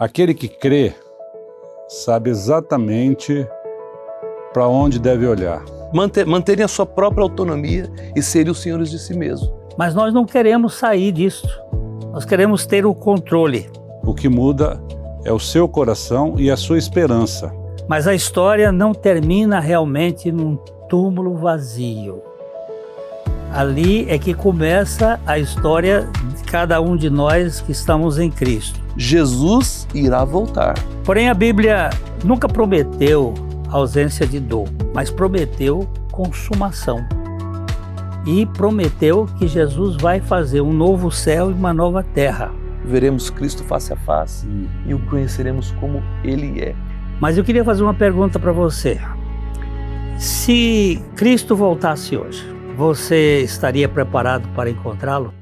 Aquele que crê sabe exatamente para onde deve olhar. Manterem a sua própria autonomia e serem os senhores de si mesmo. Mas nós não queremos sair disso. Nós queremos ter o controle. O que muda é o seu coração e a sua esperança. Mas a história não termina realmente num túmulo vazio. Ali é que começa a história de cada um de nós que estamos em Cristo. Jesus irá voltar. Porém, a Bíblia nunca prometeu ausência de dor, mas prometeu consumação. E prometeu que Jesus vai fazer um novo céu e uma nova terra. Veremos Cristo face a face e o conheceremos como Ele é. Mas eu queria fazer uma pergunta para você. Se Cristo voltasse hoje, você estaria preparado para encontrá-lo?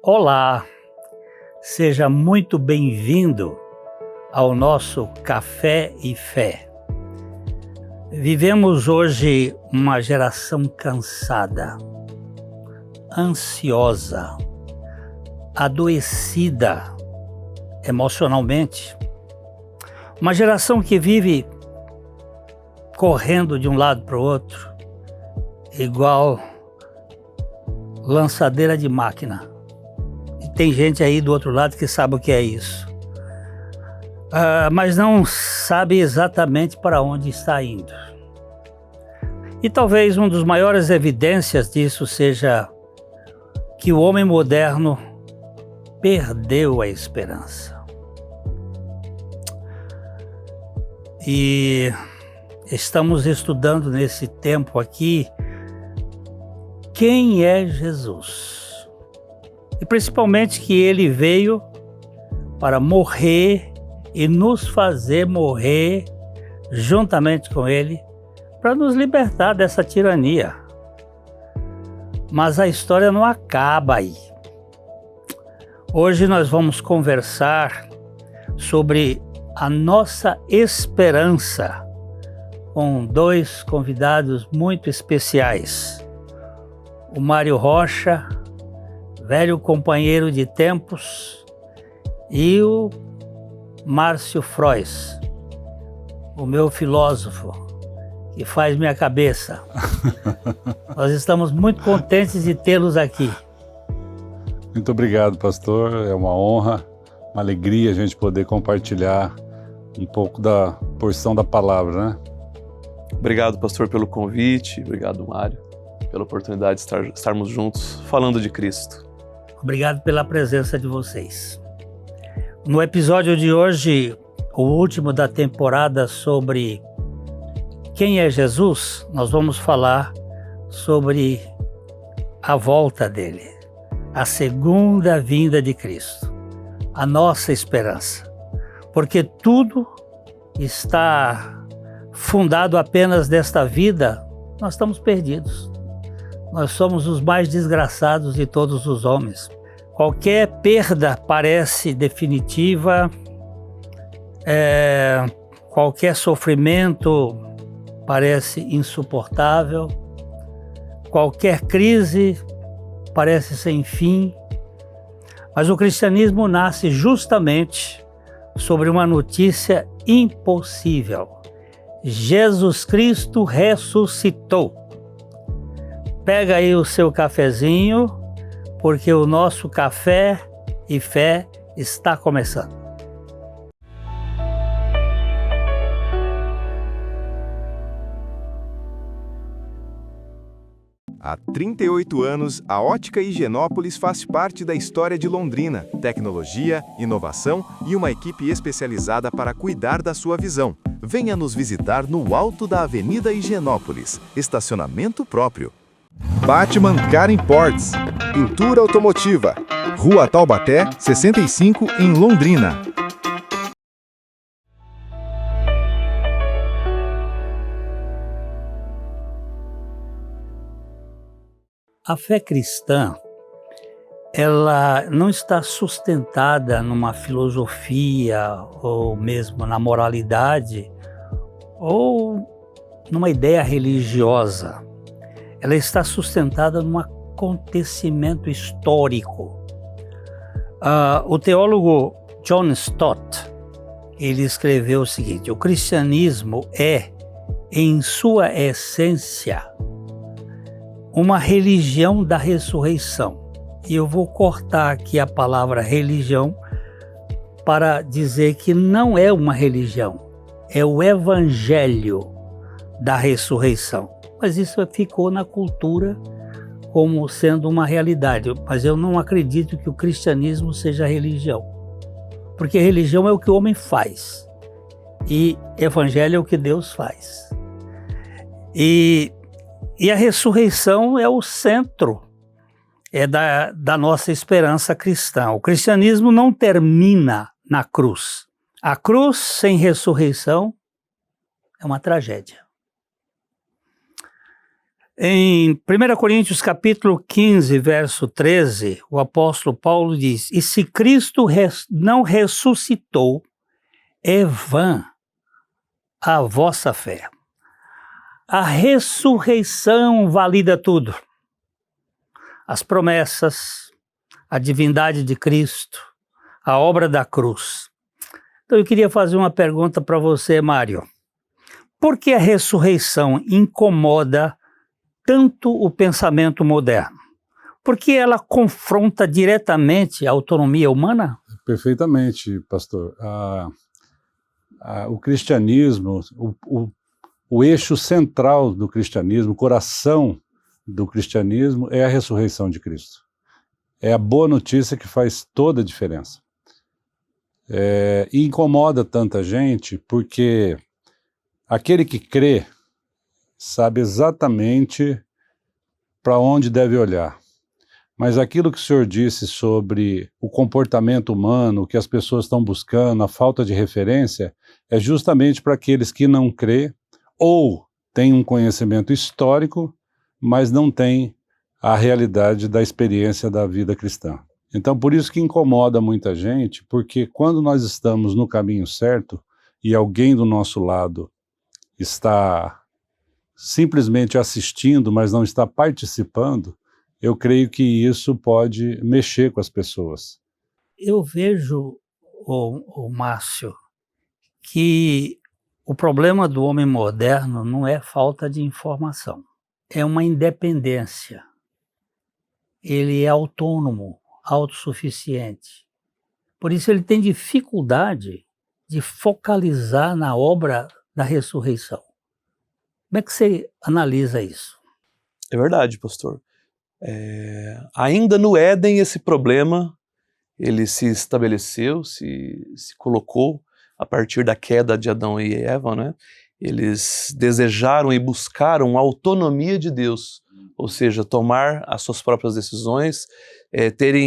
Olá, seja muito bem-vindo ao nosso Café e Fé. Vivemos hoje uma geração cansada, ansiosa, adoecida emocionalmente. Uma geração que vive correndo de um lado para o outro, igual lançadeira de máquina. Tem gente aí do outro lado que sabe o que é isso, mas não sabe exatamente para onde está indo. E talvez uma das maiores evidências disso seja que o homem moderno perdeu a esperança. E estamos estudando nesse tempo aqui quem é Jesus. E principalmente que ele veio para morrer e nos fazer morrer juntamente com ele, para nos libertar dessa tirania. Mas a história não acaba aí. Hoje nós vamos conversar sobre a nossa esperança com dois convidados muito especiais. O Mário Rocha, velho companheiro de tempos, e o Márcio Frois, o meu filósofo, que faz minha cabeça. Nós estamos muito contentes de tê-los aqui. Muito obrigado, pastor. É uma honra, uma alegria a gente poder compartilhar um pouco da porção da palavra, né? Obrigado, pastor, pelo convite. Obrigado, Mário, pela oportunidade de estarmos juntos falando de Cristo. Obrigado pela presença de vocês. No episódio de hoje, o último da temporada sobre quem é Jesus, nós vamos falar sobre a volta dele, a segunda vinda de Cristo, a nossa esperança. Porque tudo está fundado apenas nesta vida, nós estamos perdidos. Nós somos os mais desgraçados de todos os homens. Qualquer perda parece definitiva, qualquer sofrimento parece insuportável, qualquer crise parece sem fim. Mas o cristianismo nasce justamente sobre uma notícia impossível. Jesus Cristo ressuscitou. Pega aí o seu cafezinho, porque o nosso Café e Fé está começando. Há 38 anos, a Ótica Higienópolis faz parte da história de Londrina. Tecnologia, inovação e uma equipe especializada para cuidar da sua visão. Venha nos visitar no alto da Avenida Higienópolis. Estacionamento próprio. Batman Car Imports. Pintura automotiva. Rua Taubaté, 65, em Londrina. A fé cristã, ela não está sustentada numa filosofia ou mesmo na moralidade ou numa ideia religiosa. Ela está sustentada num acontecimento histórico. O teólogo John Stott, ele escreveu o seguinte: o cristianismo é, em sua essência, uma religião da ressurreição. E eu vou cortar aqui a palavra religião para dizer que não é uma religião, é o evangelho da ressurreição. Mas isso ficou na cultura como sendo uma realidade. Mas eu não acredito que o cristianismo seja religião, porque religião é o que o homem faz e evangelho é o que Deus faz. E a ressurreição é o centro da nossa esperança cristã. O cristianismo não termina na cruz. A cruz sem ressurreição é uma tragédia. Em 1 Coríntios capítulo 15, verso 13, o apóstolo Paulo diz: e se Cristo não ressuscitou, é vã a vossa fé. A ressurreição valida tudo. As promessas, a divindade de Cristo, a obra da cruz. Então eu queria fazer uma pergunta para você, Mário. Por que a ressurreição incomoda tanto o pensamento moderno? Porque ela confronta diretamente a autonomia humana? Perfeitamente, pastor. O cristianismo, o eixo central do cristianismo, o coração do cristianismo é a ressurreição de Cristo. É a boa notícia que faz toda a diferença. E incomoda tanta gente porque aquele que crê sabe exatamente para onde deve olhar. Mas aquilo que o senhor disse sobre o comportamento humano, o que as pessoas estão buscando, a falta de referência, é justamente para aqueles que não crê ou têm um conhecimento histórico, mas não têm a realidade da experiência da vida cristã. Então, por isso que incomoda muita gente, porque quando nós estamos no caminho certo e alguém do nosso lado está simplesmente assistindo, mas não está participando, eu creio que isso pode mexer com as pessoas. Eu vejo, Márcio, que o problema do homem moderno não é falta de informação, é uma independência. Ele é autônomo, autossuficiente. Por isso ele tem dificuldade de focalizar na obra da ressurreição. Como é que você analisa isso? É verdade, pastor. Ainda no Éden esse problema ele se estabeleceu, se colocou a partir da queda de Adão e Eva, né? Eles desejaram e buscaram a autonomia de Deus, ou seja, tomar as suas próprias decisões,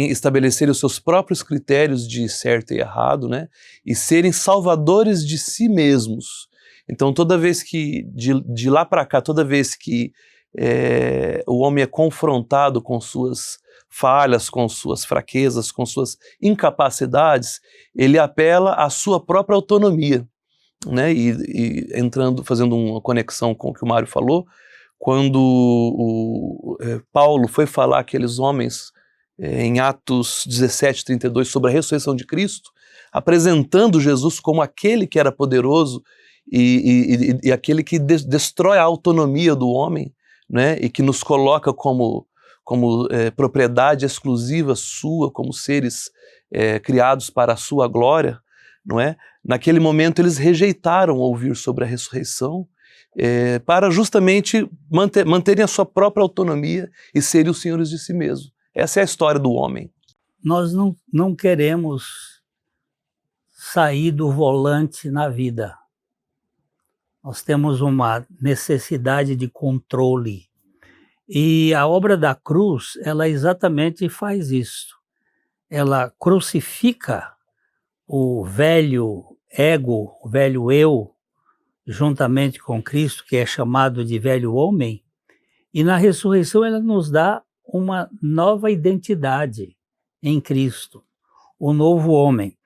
estabelecer os seus próprios critérios de certo e errado, né? E serem salvadores de si mesmos. Então, toda vez que, de lá para cá, toda vez que o homem é confrontado com suas falhas, com suas fraquezas, com suas incapacidades, ele apela à sua própria autonomia, né? E fazendo uma conexão com o que o Mário falou, quando Paulo foi falar àqueles homens em Atos 17:32 sobre a ressurreição de Cristo, apresentando Jesus como aquele que era poderoso e aquele que destrói a autonomia do homem, né? E que nos coloca como propriedade exclusiva sua, como seres criados para a sua glória, não é? Naquele momento eles rejeitaram ouvir sobre a ressurreição para justamente manterem a sua própria autonomia e serem os senhores de si mesmos. Essa é a história do homem. Nós não queremos sair do volante na vida. Nós temos uma necessidade de controle. E a obra da cruz, ela exatamente faz isso. Ela crucifica o velho ego, o velho eu, juntamente com Cristo, que é chamado de velho homem, e na ressurreição ela nos dá uma nova identidade em Cristo, o novo homem.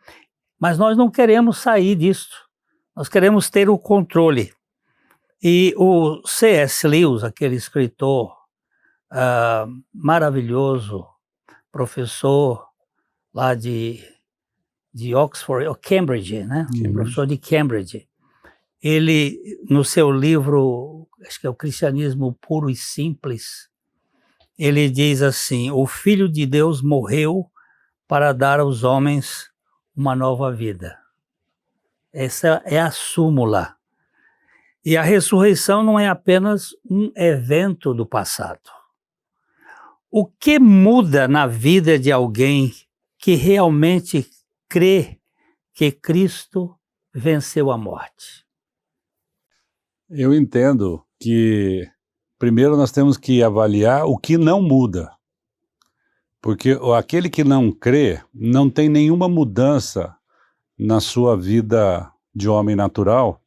Mas nós não queremos sair disso, nós queremos ter o controle. E o C.S. Lewis, aquele escritor maravilhoso, professor lá de Oxford, ou Cambridge, né? Professor de Cambridge. Ele, no seu livro, acho que é o Cristianismo Puro e Simples, ele diz assim: o Filho de Deus morreu para dar aos homens uma nova vida. Essa é a súmula. E a ressurreição não é apenas um evento do passado. O que muda na vida de alguém que realmente crê que Cristo venceu a morte? Eu entendo que primeiro nós temos que avaliar o que não muda. Porque aquele que não crê não tem nenhuma mudança na sua vida de homem natural,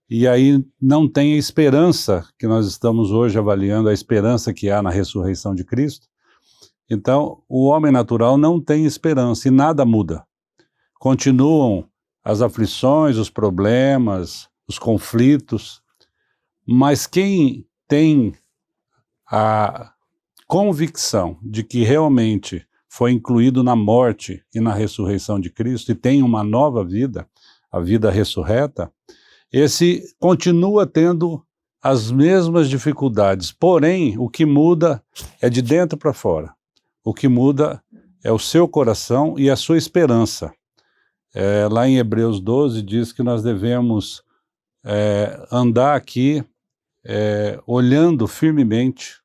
e aí não tem a esperança que nós estamos hoje avaliando, a esperança que há na ressurreição de Cristo. Então, o homem natural não tem esperança e nada muda. Continuam as aflições, os problemas, os conflitos, mas quem tem a convicção de que realmente foi incluído na morte e na ressurreição de Cristo e tem uma nova vida, a vida ressurreta, esse continua tendo as mesmas dificuldades, porém o que muda é de dentro para fora. O que muda é o seu coração e a sua esperança. Lá em Hebreus 12 diz que nós devemos andar aqui olhando firmemente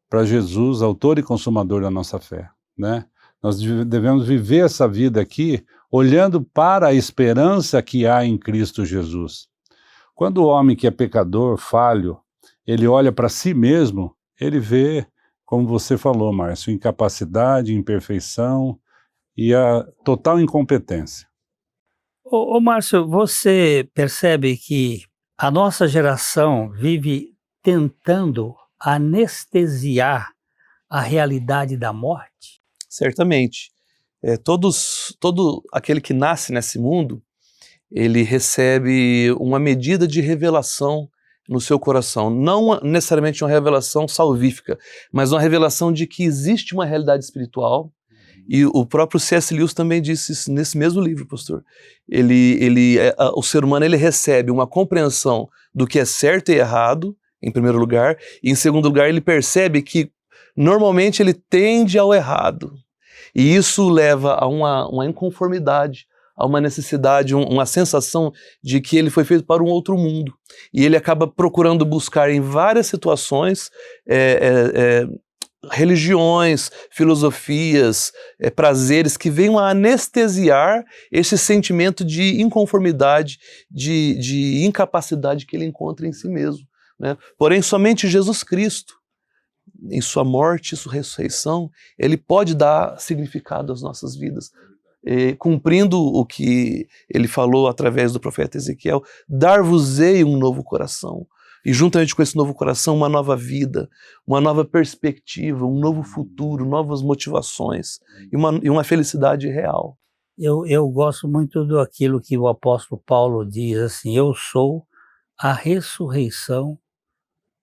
para Jesus, autor e consumador da nossa fé, né? Nós devemos viver essa vida aqui olhando para a esperança que há em Cristo Jesus. Quando o homem que é pecador, falho, ele olha para si mesmo, ele vê, como você falou, Márcio, incapacidade, imperfeição e a total incompetência. Ô Márcio, você percebe que a nossa geração vive tentando anestesiar a realidade da morte? Certamente. Todo aquele que nasce nesse mundo, ele recebe uma medida de revelação no seu coração. Não necessariamente uma revelação salvífica, mas uma revelação de que existe uma realidade espiritual. E o próprio C.S. Lewis também disse isso nesse mesmo livro, pastor. O ser humano ele recebe uma compreensão do que é certo e errado, em primeiro lugar, e em segundo lugar ele percebe que normalmente ele tende ao errado. E isso leva a uma inconformidade, a uma necessidade, uma sensação de que ele foi feito para um outro mundo. E ele acaba procurando buscar em várias situações religiões, filosofias, prazeres que venham a anestesiar esse sentimento de inconformidade, de incapacidade que ele encontra em si mesmo, né? Porém, somente Jesus Cristo, em sua morte e sua ressurreição, ele pode dar significado às nossas vidas, cumprindo o que ele falou através do profeta Ezequiel: dar-vos-ei um novo coração. E juntamente com esse novo coração, uma nova vida, uma nova perspectiva, um novo futuro, novas motivações e uma felicidade real. Eu gosto muito daquilo que o apóstolo Paulo diz, assim: eu sou a ressurreição.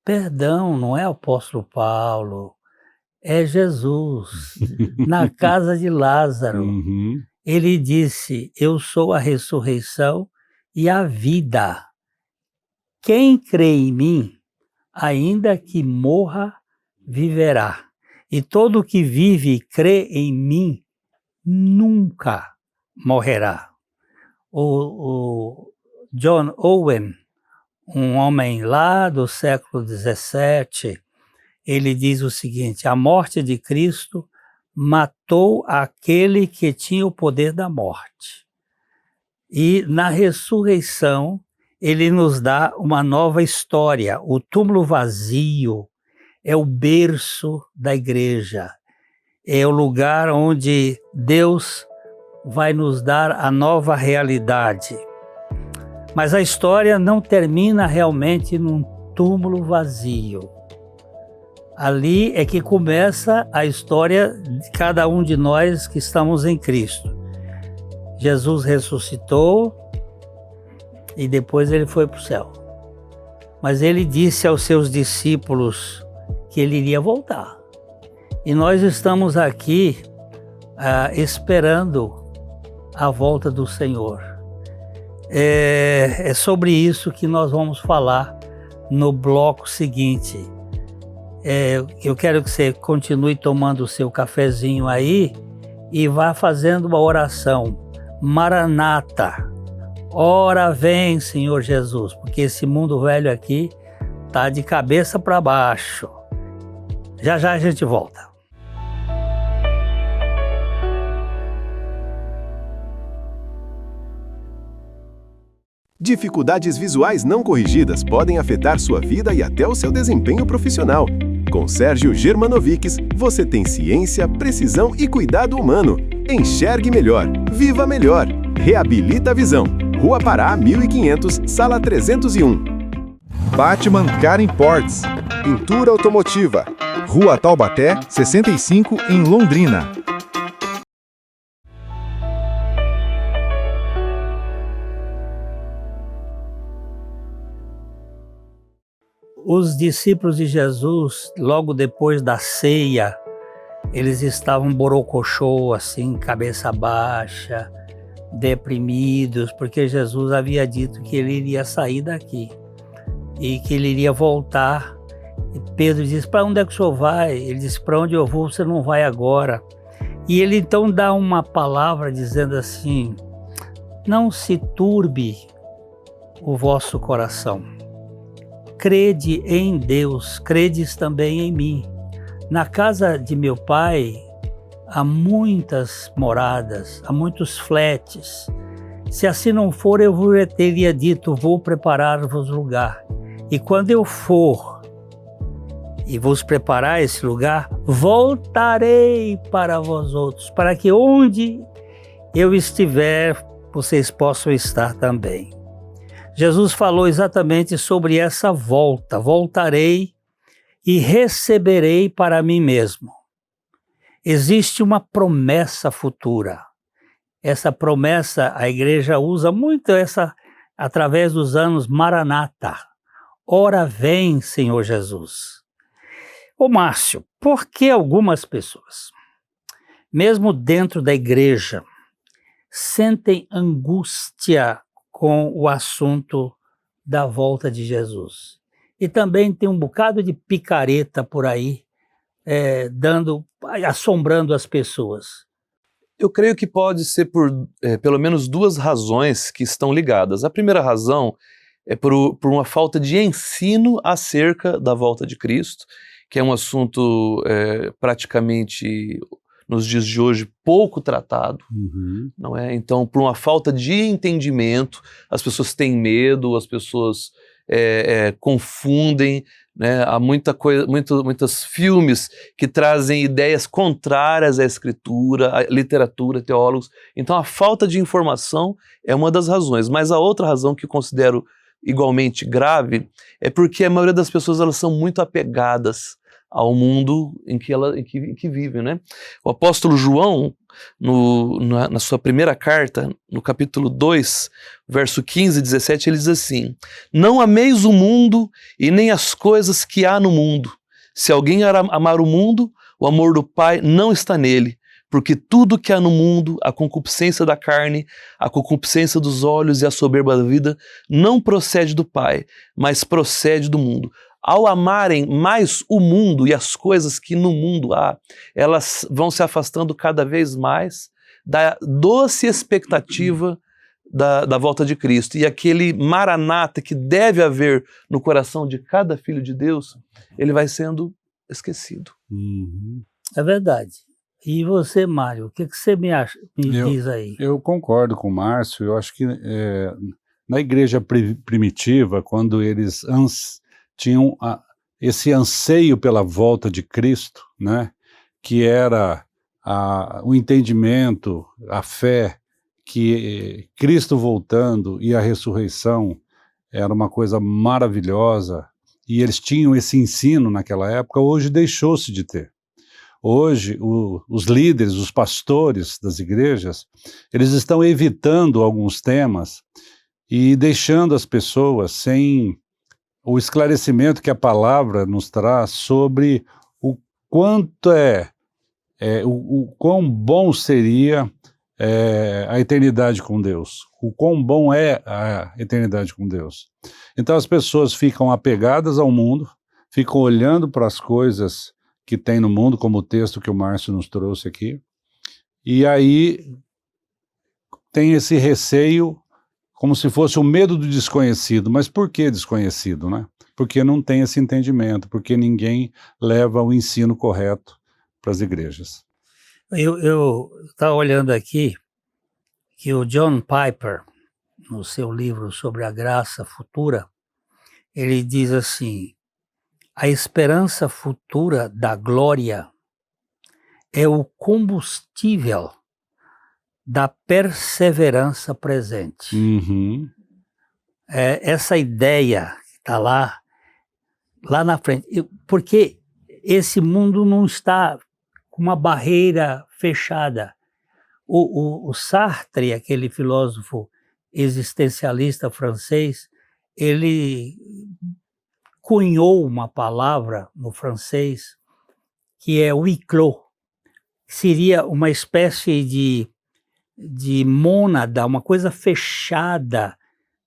Perdão, não é o apóstolo Paulo, é Jesus. Na casa de Lázaro, ele disse: eu sou a ressurreição e a vida. Quem crê em mim, ainda que morra, viverá. E todo que vive e crê em mim, nunca morrerá. O John Owen, um homem lá do século XVII, ele diz o seguinte: a morte de Cristo matou aquele que tinha o poder da morte. E na ressurreição, ele nos dá uma nova história. O túmulo vazio é o berço da igreja. É o lugar onde Deus vai nos dar a nova realidade. Mas a história não termina realmente num túmulo vazio. Ali é que começa a história de cada um de nós que estamos em Cristo. Jesus ressuscitou e depois ele foi para o céu. Mas ele disse aos seus discípulos que ele iria voltar. E nós estamos aqui esperando a volta do Senhor. É sobre isso que nós vamos falar no bloco seguinte. Eu quero que você continue tomando o seu cafezinho aí e vá fazendo uma oração. Maranata, ora vem, Senhor Jesus, porque esse mundo velho aqui tá de cabeça para baixo. Já já a gente volta. Dificuldades visuais não corrigidas podem afetar sua vida e até o seu desempenho profissional. Com Sérgio Germanovics, você tem ciência, precisão e cuidado humano. Enxergue melhor, viva melhor. Reabilita a visão. Rua Pará, 1500, sala 301. Batman Car Imports. Pintura automotiva. Rua Taubaté, 65, em Londrina. Os discípulos de Jesus, logo depois da ceia, eles estavam borocochô, assim, cabeça baixa, deprimidos, porque Jesus havia dito que ele iria sair daqui e que ele iria voltar. E Pedro disse: para onde é que o senhor vai? Ele disse: para onde eu vou, você não vai agora. E ele então dá uma palavra dizendo assim: não se turbe o vosso coração. Crede em Deus, credes também em mim. Na casa de meu pai há muitas moradas, há muitos fletes. Se assim não for, eu vos teria dito: vou preparar-vos lugar. E quando eu for e vos preparar esse lugar, voltarei para vós outros, para que onde eu estiver, vocês possam estar também. Jesus falou exatamente sobre essa volta. Voltarei e receberei para mim mesmo. Existe uma promessa futura. Essa promessa, a igreja usa muito através dos anos, Maranata. Ora vem, Senhor Jesus. Ô Márcio, por que algumas pessoas, mesmo dentro da igreja, sentem angústia com o assunto da volta de Jesus? E também tem um bocado de picareta por aí, assombrando as pessoas. Eu creio que pode ser por pelo menos duas razões que estão ligadas. A primeira razão é por uma falta de ensino acerca da volta de Cristo, que é um assunto praticamente, nos dias de hoje, pouco tratado, não é? Então, por uma falta de entendimento, as pessoas têm medo, as pessoas confundem, né? Há muitos filmes que trazem ideias contrárias à escritura, à literatura, teólogos. Então, a falta de informação é uma das razões. Mas a outra razão que eu considero igualmente grave é porque a maioria das pessoas, elas são muito apegadas ao mundo em que vivem, né? O apóstolo João, na sua primeira carta, no capítulo 2, verso 15 e 17, ele diz assim: não ameis o mundo e nem as coisas que há no mundo. Se alguém amar o mundo, o amor do Pai não está nele. Porque tudo que há no mundo, a concupiscência da carne, a concupiscência dos olhos e a soberba da vida, não procede do Pai, mas procede do mundo. Ao amarem mais o mundo e as coisas que no mundo há, elas vão se afastando cada vez mais da doce expectativa da volta de Cristo. E aquele maranata que deve haver no coração de cada filho de Deus, ele vai sendo esquecido. É verdade. E você, Mário, o que você me diz aí? Eu concordo com o Márcio. Eu acho que na igreja primitiva, quando eles tinham esse anseio pela volta de Cristo, né, que era o entendimento, a fé, que Cristo voltando e a ressurreição era uma coisa maravilhosa, e eles tinham esse ensino naquela época, hoje deixou-se de ter. Hoje, os líderes, os pastores das igrejas, eles estão evitando alguns temas e deixando as pessoas sem o esclarecimento que a palavra nos traz sobre o quanto o quão bom seria a eternidade com Deus, o quão bom é a eternidade com Deus. Então as pessoas ficam apegadas ao mundo, ficam olhando para as coisas que tem no mundo, como o texto que o Márcio nos trouxe aqui, e aí tem esse receio, como se fosse o medo do desconhecido. Mas por que desconhecido, né? Porque não tem esse entendimento, porque ninguém leva o ensino correto para as igrejas. Eu estava olhando aqui que o John Piper, no seu livro sobre a graça futura, ele diz assim: a esperança futura da glória é o combustível da perseverança presente. Uhum. Essa ideia que está lá na frente, porque esse mundo não está com uma barreira fechada. O Sartre, aquele filósofo existencialista francês, ele cunhou uma palavra no francês que é huis clos, que seria uma espécie de mônada, uma coisa fechada,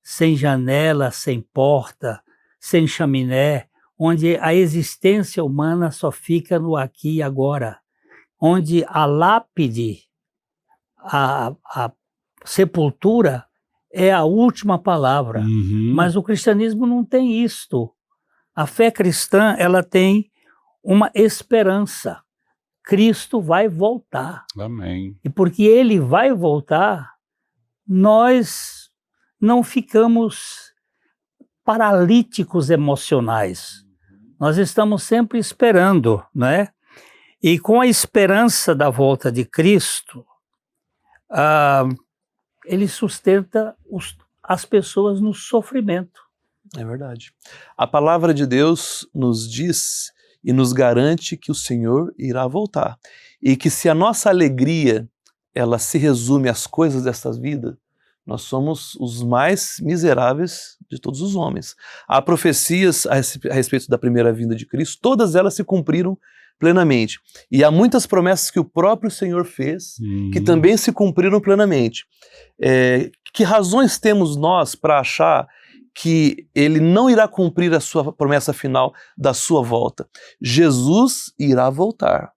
sem janela, sem porta, sem chaminé, onde a existência humana só fica no aqui e agora, onde a lápide, a sepultura é a última palavra. Uhum. Mas o cristianismo não tem isto. A fé cristã, ela tem uma esperança. Cristo vai voltar. Amém. E porque ele vai voltar, nós não ficamos paralíticos emocionais. Nós estamos sempre esperando, né? E com a esperança da volta de Cristo, ele sustenta as pessoas no sofrimento. É verdade. A palavra de Deus nos diz e nos garante que o Senhor irá voltar. E que se a nossa alegria, ela se resume às coisas desta vida, nós somos os mais miseráveis de todos os homens. Há profecias a respeito da primeira vinda de Cristo, todas elas se cumpriram plenamente. E há muitas promessas que o próprio Senhor fez, que também se cumpriram plenamente. Que razões temos nós para achar que ele não irá cumprir a sua promessa final da sua volta? Jesus irá voltar.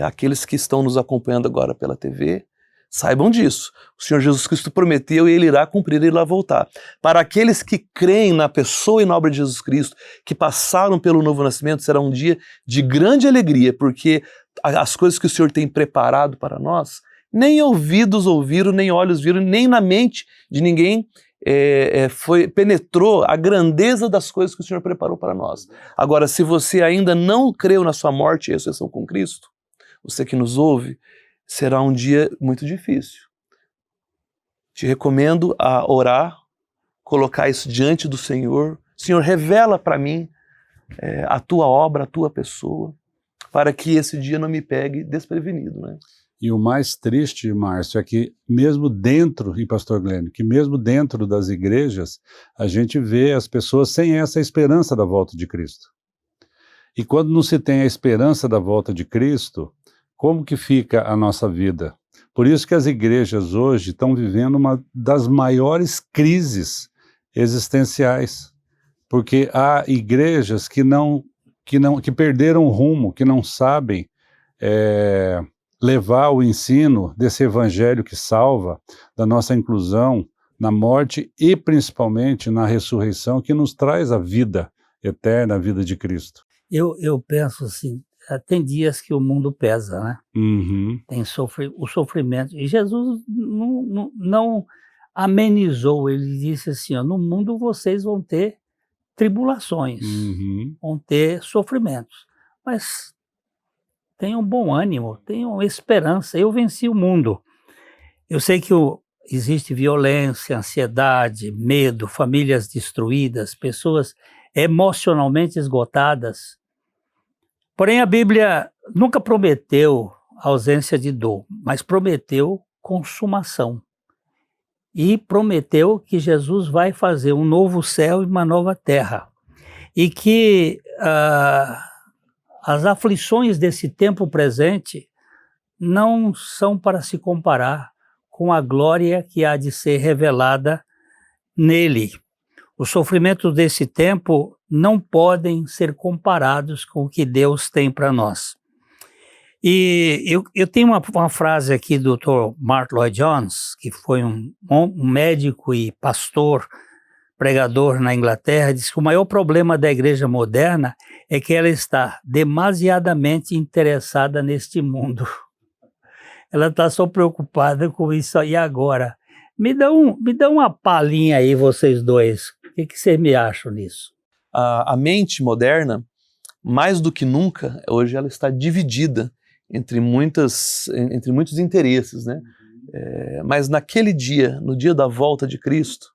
Aqueles que estão nos acompanhando agora pela TV, saibam disso. O Senhor Jesus Cristo prometeu e ele irá cumprir, ele irá voltar. Para aqueles que creem na pessoa e na obra de Jesus Cristo, que passaram pelo novo nascimento, será um dia de grande alegria, porque as coisas que o Senhor tem preparado para nós, nem ouvidos ouviram, nem olhos viram, nem na mente de ninguém penetrou a grandeza das coisas que o Senhor preparou para nós. Agora, se você ainda não creu na sua morte e ressurreição com Cristo, você que nos ouve, será um dia muito difícil. Te recomendo a orar, colocar isso diante do Senhor. Senhor, revela para mim a tua obra, a tua pessoa, para que esse dia não me pegue desprevenido, né? E o mais triste, Márcio, é que mesmo dentro, e pastor Glenn, que mesmo dentro das igrejas, a gente vê as pessoas sem essa esperança da volta de Cristo. E quando não se tem a esperança da volta de Cristo, como que fica a nossa vida? Por isso que as igrejas hoje estão vivendo uma das maiores crises existenciais, porque há igrejas que perderam o rumo, que não sabem levar o ensino desse evangelho que salva, da nossa inclusão na morte e principalmente na ressurreição, que nos traz a vida eterna, a vida de Cristo. Eu penso assim, tem dias que o mundo pesa, né? Uhum. Tem o sofrimento. E Jesus não amenizou, ele disse assim, no mundo vocês vão ter tribulações, vão ter sofrimentos, mas tenham bom ânimo, tenham esperança, eu venci o mundo. Eu sei que existe violência, ansiedade, medo, famílias destruídas, pessoas emocionalmente esgotadas. Porém, a Bíblia nunca prometeu ausência de dor, mas prometeu consumação. E prometeu que Jesus vai fazer um novo céu e uma nova terra. E que as aflições desse tempo presente não são para se comparar com a glória que há de ser revelada nele. Os sofrimentos desse tempo não podem ser comparados com o que Deus tem para nós. E eu tenho uma frase aqui do Dr. Martyn Lloyd-Jones, que foi um médico e pastor, pregador na Inglaterra, disse que o maior problema da igreja moderna é que ela está demasiadamente interessada neste mundo. Ela está só preocupada com isso aí agora. Me dá uma palhinha aí, vocês dois. O que vocês me acham nisso? A mente moderna, mais do que nunca, hoje ela está dividida entre muitos interesses, né? Mas naquele dia, no dia da volta de Cristo,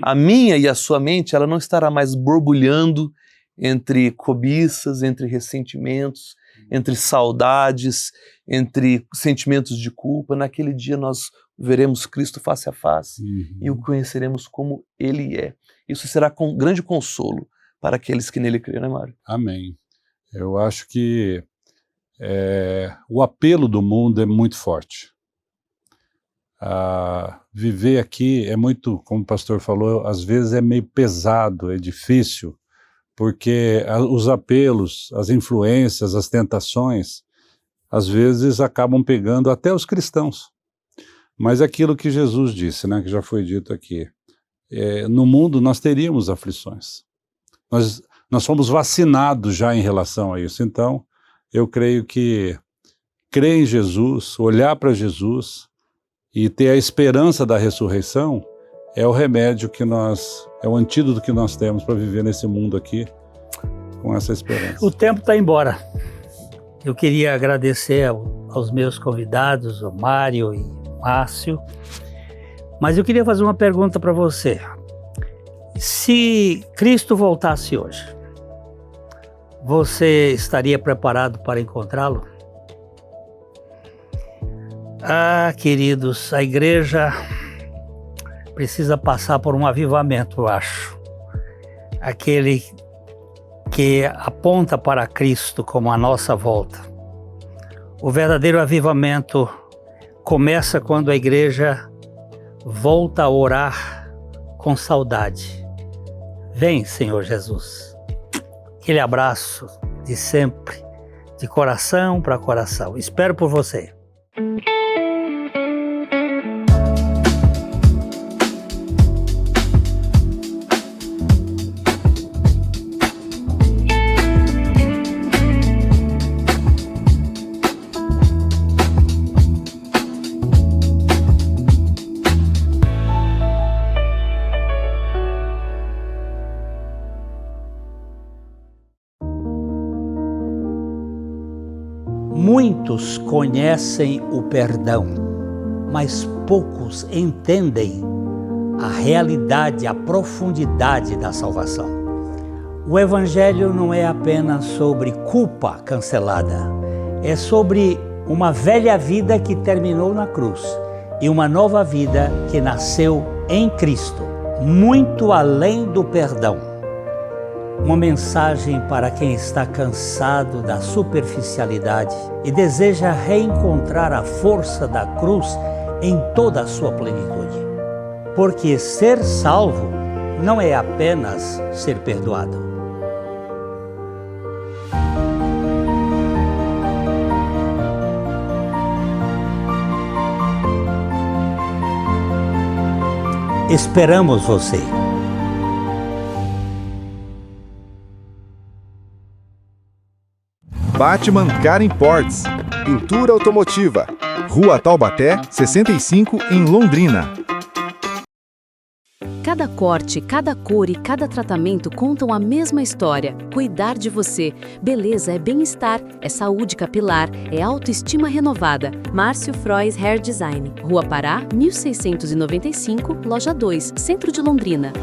a minha e a sua mente, ela não estará mais borbulhando entre cobiças, entre ressentimentos, entre saudades, entre sentimentos de culpa. Naquele dia nós veremos Cristo face a face e o conheceremos como Ele é. Isso será com grande consolo para aqueles que nele creem, né, Mário? Amém. Eu acho que o apelo do mundo é muito forte. Viver aqui é muito, como o pastor falou, às vezes é meio pesado, é difícil, porque os apelos, as influências, as tentações, às vezes acabam pegando até os cristãos. Mas aquilo que Jesus disse, né, que já foi dito aqui, no mundo nós teríamos aflições. Nós fomos vacinados já em relação a isso. Então, eu creio que crer em Jesus, olhar para Jesus e ter a esperança da ressurreição é o remédio é o antídoto que nós temos para viver nesse mundo aqui com essa esperança. O tempo está embora. Eu queria agradecer aos meus convidados, o Mário e o Márcio, mas eu queria fazer uma pergunta para você. Se Cristo voltasse hoje, você estaria preparado para encontrá-lo? Queridos, a igreja precisa passar por um avivamento, eu acho. Aquele que aponta para Cristo como a nossa volta. O verdadeiro avivamento começa quando a igreja volta a orar com saudade. Vem, Senhor Jesus. Aquele abraço de sempre, de coração para coração. Espero por você. Muitos conhecem o perdão, mas poucos entendem a realidade, a profundidade da salvação. O Evangelho não é apenas sobre culpa cancelada, é sobre uma velha vida que terminou na cruz e uma nova vida que nasceu em Cristo, muito além do perdão. Uma mensagem para quem está cansado da superficialidade e deseja reencontrar a força da cruz em toda a sua plenitude. Porque ser salvo não é apenas ser perdoado. Esperamos você. Batman Car Imports, pintura automotiva, Rua Taubaté, 65, em Londrina. Cada corte, cada cor e cada tratamento contam a mesma história. Cuidar de você. Beleza é bem-estar, é saúde capilar, é autoestima renovada. Márcio Frois Hair Design. Rua Pará, 1695, Loja 2, Centro de Londrina.